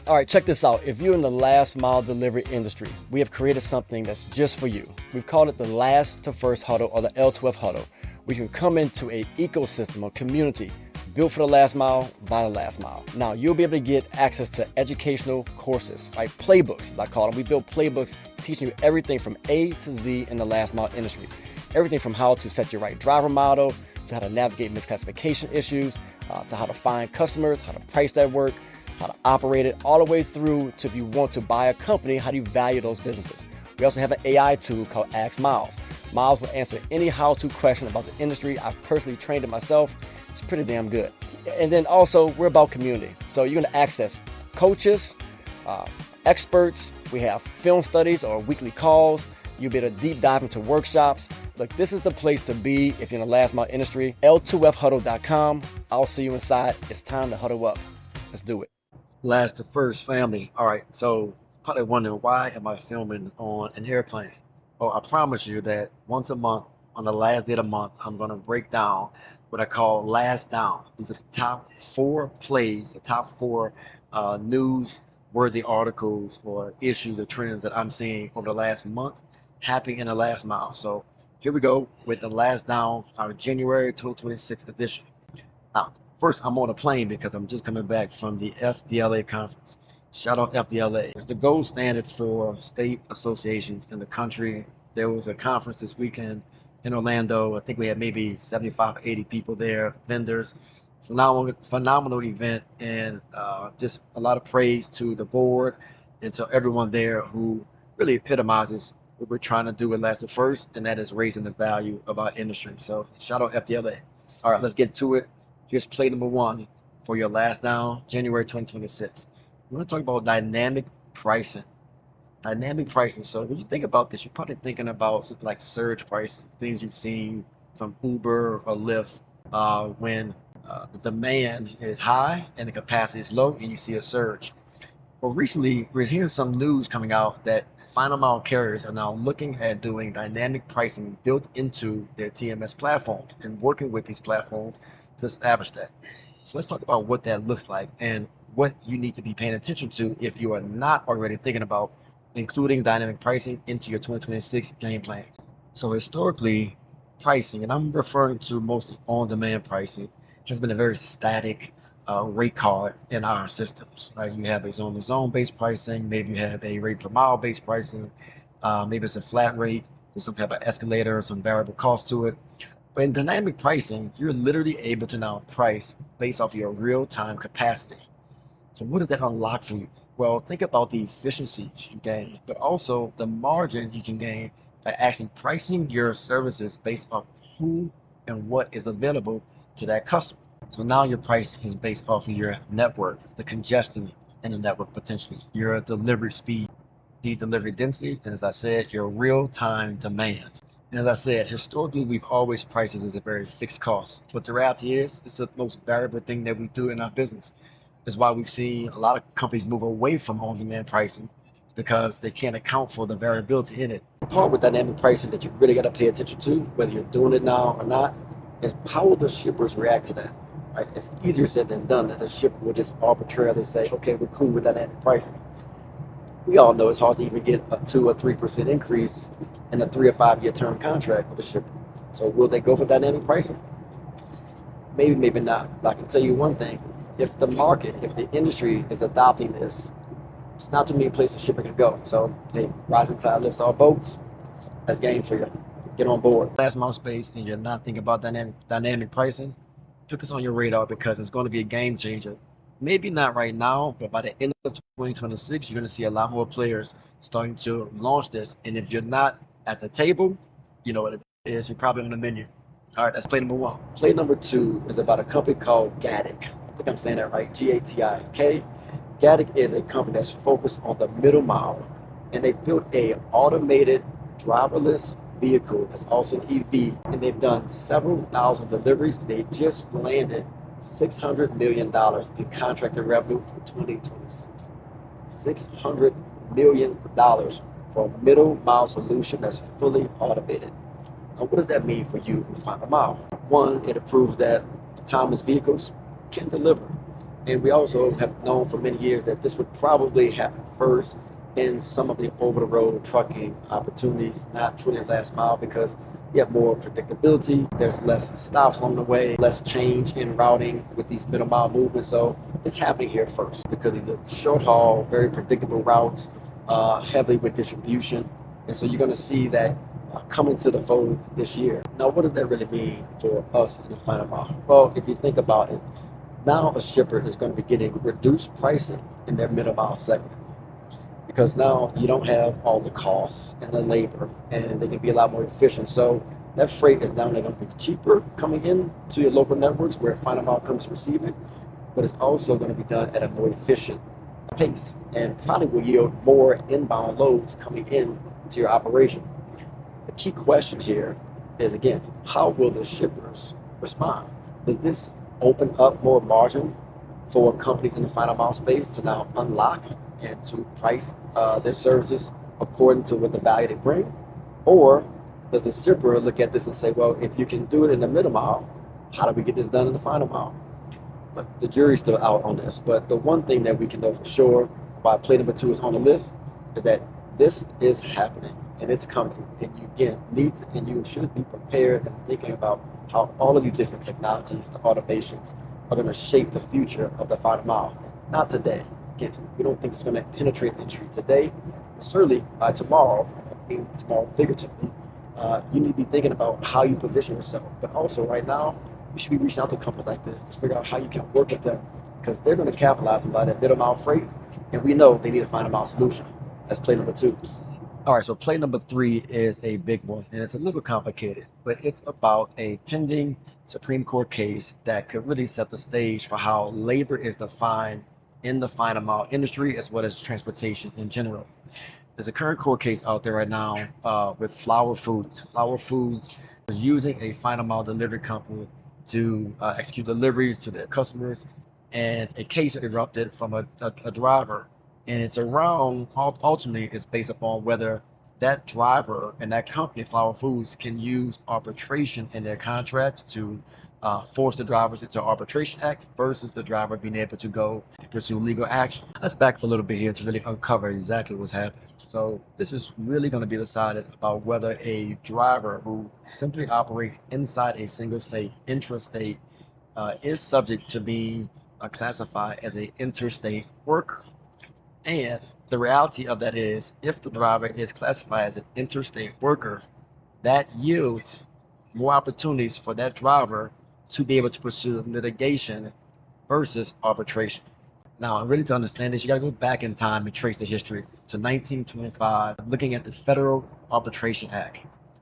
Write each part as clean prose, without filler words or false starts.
All right, check this out. If you're in the last mile delivery industry, we have created something that's just for you. We've called it the last to first huddle, or the L12 Huddle. We can come into an ecosystem or community built for the last mile by the last mile. Now, you'll be able to get access to educational courses, right? Playbooks, as I call them. We build playbooks teaching you everything from A to Z in the last mile industry. Everything from how to set your right driver model, to how to navigate misclassification issues, to how to find customers, how to price that work, how to operate it, all the way through to if you want to buy a company, how do you value those businesses. We also have an AI tool called Ask Miles. Miles will answer any how-to question about the industry. I've personally trained it myself. It's pretty damn good. And then also, we're about community. So you're going to access coaches, experts. We have film studies or weekly calls. You'll be able to deep dive into workshops. Look, this is the place to be if you're in the last mile industry. L2FHuddle.com. I'll see you inside. It's time to huddle up. Let's do it. Last to first, family. All right, so probably wondering, why am I filming on an airplane? Well, I promise you that once a month, on the last day of the month, I'm going to break down what I call last down. These are the top 4 plays, the top 4 news-worthy articles or issues or trends that I'm seeing over the last month happening in the last mile. So here we go with the last down, our January 2026 edition. Now, first, I'm on a plane because I'm just coming back from the FDLA Conference. Shout out FDLA. It's the gold standard for state associations in the country. There was a conference this weekend in Orlando. I think we had maybe 75 or 80 people there, vendors. Phenomenal event, and just a lot of praise to the board and to everyone there who really epitomizes what we're trying to do with Last to First, and that is raising the value of our industry. So shout out FDLA. All right, let's get to it. Here's play number 1 for your last down, January 2026. We're going to talk about dynamic pricing. Dynamic pricing. So when you think about this, you're probably thinking about something like surge pricing, things you've seen from Uber or Lyft when the demand is high and the capacity is low and you see a surge. Well, recently we're hearing some news coming out that final mile carriers are now looking at doing dynamic pricing built into their TMS platforms and working with these platforms to establish that. So let's talk about what that looks like and what you need to be paying attention to if you are not already thinking about including dynamic pricing into your 2026 game plan. So historically, pricing, and I'm referring to mostly on-demand pricing, has been a very static rate card in our systems. Right? You have a zone-to-zone based pricing, maybe you have a rate per mile based pricing, maybe it's a flat rate, there's some type of escalator or some variable cost to it. But in dynamic pricing, you're literally able to now price based off your real-time capacity. So what does that unlock for you? Well, think about the efficiencies you gain, but also the margin you can gain by actually pricing your services based off who and what is available to that customer. So now your price is based off of your network, the congestion in the network potentially, your delivery speed, the delivery density, and as I said, your real-time demand. And as I said, historically, we've always priced this as a very fixed cost, but the reality is it's the most variable thing that we do in our business. That's why we've seen a lot of companies move away from on-demand pricing because they can't account for the variability in it. The part with dynamic pricing that you really got to pay attention to, whether you're doing it now or not, is how will the shippers react to that? Right? It's easier said than done that a shipper would just arbitrarily say, okay, we're cool with dynamic pricing. We all know it's hard to even get a 2 or 3% increase in a 3 or 5 year term contract with a shipper. So will they go for dynamic pricing? Maybe, maybe not. But I can tell you one thing. If the market, if the industry is adopting this, it's not too many places a shipper can go. So, hey, rising tide lifts all boats. That's game for you. Get on board. Last mile space, and you're not thinking about dynamic pricing, put this on your radar because it's going to be a game changer. Maybe not right now, but by the end of 2026, you're going to see a lot more players starting to launch this. And if you're not at the table, you know what it is. You're probably on the menu. All right, that's play number 1. Play number 2 is about a company called Gatik. I think I'm saying that right, Gatik. Gatik is a company that's focused on the middle mile, and they've built a automated driverless vehicle that's also an EV, and they've done several thousand deliveries. They just landed $600 million in contracted revenue for 2026. $600 million for a middle mile solution that's fully automated. Now, what does that mean for you in the final mile? One, it proves that autonomous vehicles can deliver. And we also have known for many years that this would probably happen first in some of the over-the-road trucking opportunities, not truly last mile, because you have more predictability. There's less stops along the way, less change in routing with these middle mile movements. So it's happening here first because these are short haul, very predictable routes, heavily with distribution. And so you're going to see that coming to the fold this year. Now, what does that really mean for us in the final mile? Well, if you think about it, now a shipper is going to be getting reduced pricing in their middle mile segment because now you don't have all the costs and the labor, and they can be a lot more efficient. So that freight is now going to be cheaper coming in to your local networks where final mile comes to receive it, but it's also going to be done at a more efficient pace and probably will yield more inbound loads coming in to your operation. The key question here is, again, how will the shippers respond? Does this open up more margin for companies in the final mile space to now unlock and to price their services according to what the value they bring? Or does the shipper look at this and say, well, if you can do it in the middle mile, how do we get this done in the final mile? But the jury's still out on this. But the one thing that we can know for sure, why play number 2 is on the list, is that this is happening and it's coming. And you again need to, and you should be prepared and thinking about how all of these different technologies, the automations, are going to shape the future of the final mile. Not today. Again, we don't think it's going to penetrate the industry today. But certainly by tomorrow, I mean tomorrow figuratively, you need to be thinking about how you position yourself. But also right now, you should be reaching out to companies like this to figure out how you can work with them, because they're going to capitalize on a lot of that middle mile freight, and we know they need a final mile solution. That's play number 2. All right, so play number 3 is a big one, and it's a little complicated, but it's about a pending Supreme Court case that could really set the stage for how labor is defined in the final mile industry as well as transportation in general. There's a current court case out there right now with Flower Foods. Flower Foods is using a final mile delivery company to execute deliveries to their customers, and a case erupted from a driver. And it's around, ultimately, it's based upon whether that driver and that company, Flower Foods, can use arbitration in their contracts to force the drivers into arbitration act versus the driver being able to go and pursue legal action. Let's back up a little bit here to really uncover exactly what's happening. So this is really going to be decided about whether a driver who simply operates inside a single state, intrastate, is subject to being classified as an interstate worker. And the reality of that is, if the driver is classified as an interstate worker, that yields more opportunities for that driver to be able to pursue litigation versus arbitration. Now, really to understand this, you got to go back in time and trace the history to 1925, looking at the Federal Arbitration Act.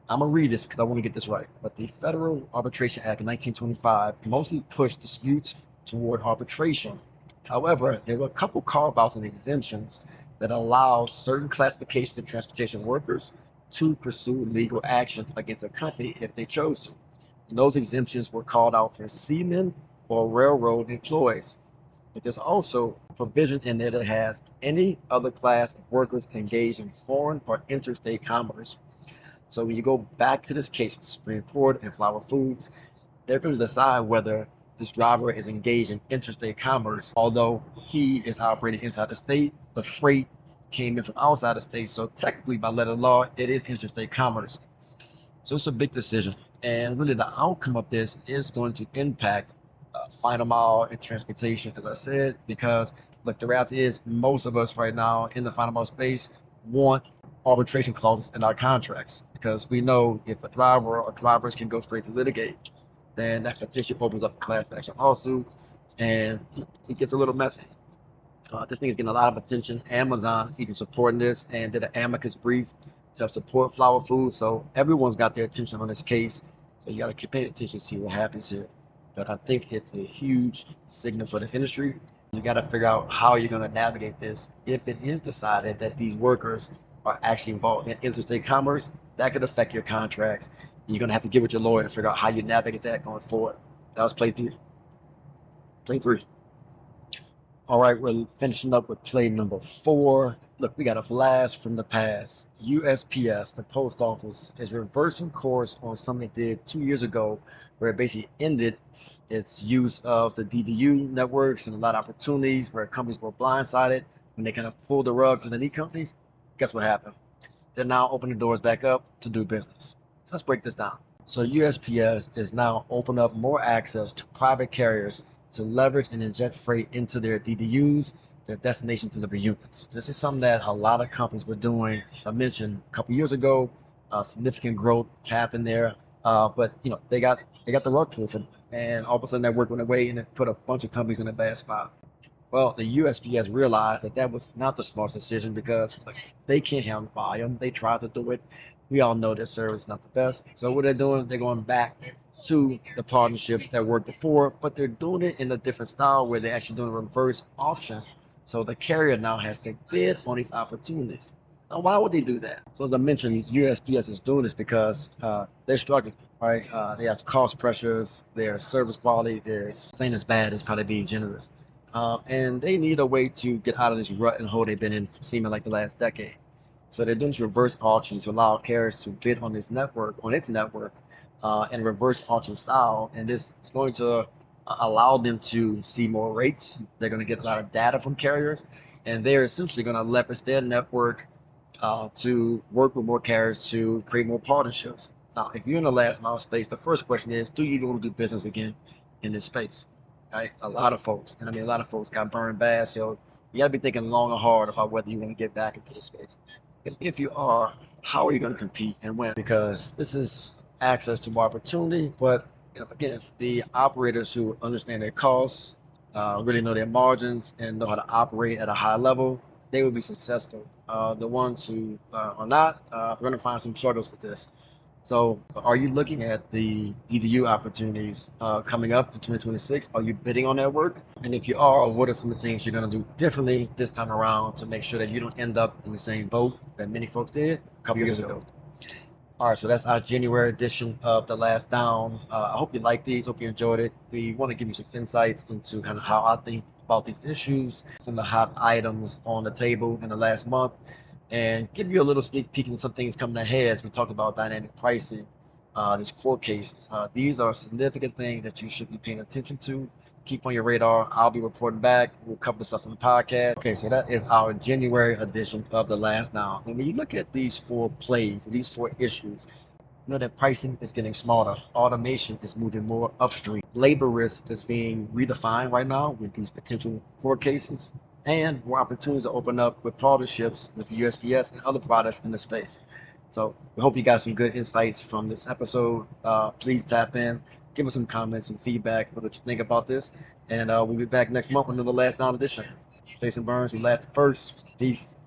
I'm going to read this because I want to get this right. But the Federal Arbitration Act in 1925 mostly pushed disputes toward arbitration. However, there were a couple carve-outs and exemptions that allowed certain classifications of transportation workers to pursue legal action against a company if they chose to. And those exemptions were called out for seamen or railroad employees. But there's also a provision in there that has any other class of workers engaged in foreign or interstate commerce. So when you go back to this case with the Supreme Court and Flower Foods, they're going to decide whether this driver is engaged in interstate commerce. Although he is operating inside the state, the freight came in from outside the state. So technically, by letter of law, it is interstate commerce. So it's a big decision. And really the outcome of this is going to impact final mile and transportation, as I said, because look, the reality is most of us right now in the final mile space want arbitration clauses in our contracts, because we know if a driver or drivers can go straight to litigate, then that petition opens up class action lawsuits and it gets a little messy. This thing is getting a lot of attention. Amazon is even supporting this and did an amicus brief to help support Flower Foods. So everyone's got their attention on this case. So you got to keep paying attention to see what happens here. But I think it's a huge signal for the industry. You got to figure out how you're going to navigate this. If it is decided that these workers are actually involved in interstate commerce, that could affect your contracts. You're going to have to get with your lawyer to figure out how you navigate that going forward. That was play 3. Play 3. All right, we're finishing up with play number 4. Look, we got a blast from the past. USPS, the post office, is reversing course on something it did 2 years ago, where it basically ended its use of the DDU networks and a lot of opportunities where companies were blindsided when they kind of pulled the rug underneath companies. Guess what happened? They're now opening the doors back up to do business. So let's break this down. So USPS is now opening up more access to private carriers to leverage and inject freight into their DDUs, their destination delivery units. This is something that a lot of companies were doing. As I mentioned a couple years ago, significant growth happened there, but they got the rug pulled from them, and all of a sudden that work went away, and it put a bunch of companies in a bad spot. Well, the USPS realized that that was not the smart decision because they can't handle volume. They tried to do it. We all know their service is not the best. So what they're doing, they're going back to the partnerships that worked before, but they're doing it in a different style where they're actually doing a reverse auction. So the carrier now has to bid on these opportunities. Now, why would they do that? So as I mentioned, USPS is doing this because they're struggling, right? They have cost pressures, their service quality is saying as bad as probably being generous. And they need a way to get out of this rut and hole they've been in for seeming like the last decade. So they're doing this reverse auction to allow carriers to bid on its network, in reverse auction style. And this is going to allow them to see more rates. They're going to get a lot of data from carriers, and they're essentially going to leverage their network to work with more carriers to create more partnerships. Now, if you're in the last mile space, the first question is, do you even want to do business again in this space? Right? A lot of folks, and I mean, a lot of folks got burned bad. So you got to be thinking long and hard about whether you want to get back into the space. If you are, how are you going to compete and win? Because this is access to more opportunity, but again, the operators who understand their costs, really know their margins, and know how to operate at a high level, they will be successful. The ones who are not, are going to find some struggles with this. So, are you looking at the DDU opportunities coming up in 2026? Are you bidding on that work? And if you are, what are some of the things you're going to do differently this time around to make sure that you don't end up in the same boat that many folks did a couple years ago? All right, so that's our January edition of The Last Down. I hope you like these. Hope you enjoyed it. We want to give you some insights into kind of how I think about these issues, some of the hot items on the table in the last month, and give you a little sneak peek into some things coming ahead as we talk about dynamic pricing, these court cases. These are significant things that you should be paying attention to. Keep on your radar. I'll be reporting back. We'll cover the stuff on the podcast. Okay, so that is our January edition of The Last Down. And when you look at these 4 plays, these 4 issues, you know that pricing is getting smarter. Automation is moving more upstream. Labor risk is being redefined right now with these potential court cases, and more opportunities to open up with partnerships with the USPS and other products in the space. So we hope you got some good insights from this episode. Please tap in, give us some comments and feedback about what you think about this. And we'll be back next month with another Last Down edition. Jason Burns, we last first. Peace.